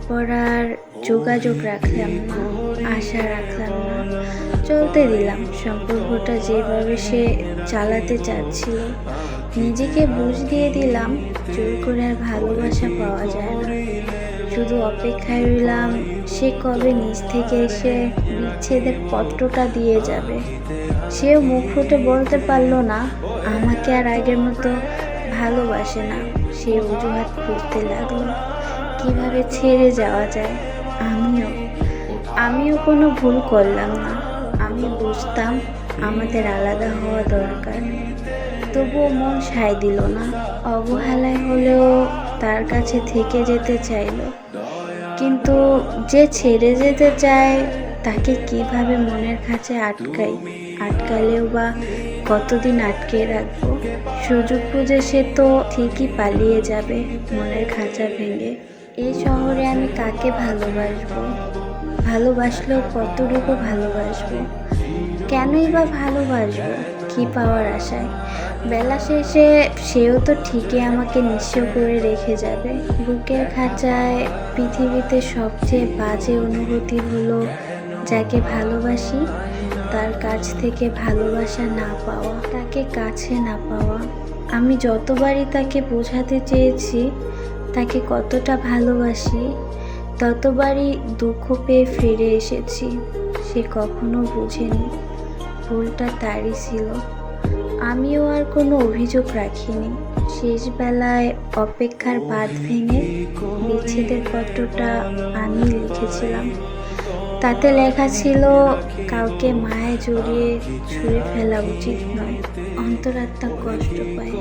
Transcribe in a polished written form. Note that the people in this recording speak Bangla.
তারপর আর যোগাযোগ রাখলাম না, আশা রাখলাম না, চলতে দিলাম সম্পর্কটা যেভাবে সে চালাতে চাচ্ছিল। নিজেকে বুঝ দিয়ে দিলাম জোর করে আর ভালোবাসা পাওয়া যায় না। শুধু অপেক্ষায় রইলাম সে কবে নিজ থেকে এসে বিচ্ছেদের পত্রটা দিয়ে যাবে। সেও মুখ ফুটে বলতে পারলো না আমাকে আর আগের মতো ভালোবাসে না। সে অজুহাত খুঁজতে লাগলো কিভাবে ছেড়ে যাওয়া যায়। আমিও কোনো ভুল করলাম না। আমি বুঝতাম আমাদের আলাদা হওয়া দরকার, তবুও মন সায় দিল না। অবহেলায় হলেও তার কাছে থেকে যেতে চাইলো, কিন্তু যে ছেড়ে যেতে চায় তাকে কিভাবে মনের কাছে আটকালেও বা কতদিন আটকে রাখবো। সুযোগ বুঝে সে তো ঠিকই পালিয়ে যাবে মনের খাঁচা ভেঙে। এই শহরে আমি কাকে ভালোবাসবো? ভালোবাসলেও কতটুকু ভালোবাসবো? কেনই বা ভালোবাসবো? কি পাওয়ার আশায়? বেলা শেষে সেও তো ঠিকই আমাকে নিঃস্ব করে রেখে যাবে। বুকের খাঁচায় পৃথিবীতে সবচেয়ে বাজে অনুভূতি হলো যাকে ভালোবাসি তার কাছ থেকে ভালোবাসা না পাওয়া, তাকে কাছে না পাওয়া। আমি যতবারই তাকে বোঝাতে চেয়েছি তাকে কতটা ভালোবাসি, ততবারই দুঃখ পেয়ে ফিরে এসেছি। সে কখনো বুঝেনি ভুলটা তারই ছিল। আমিও আর কোনো অভিযোগ রাখিনি। শেষ বেলায় অপেক্ষার বাঁধ ভেঙে বিচ্ছেদের পত্রটা আমি লিখেছিলাম। তাতে লেখা ছিল কাউকে মায়ে জড়িয়ে ছুঁড়ে ফেলা উচিত নয়, অন্তরাত্মা কষ্ট পায়।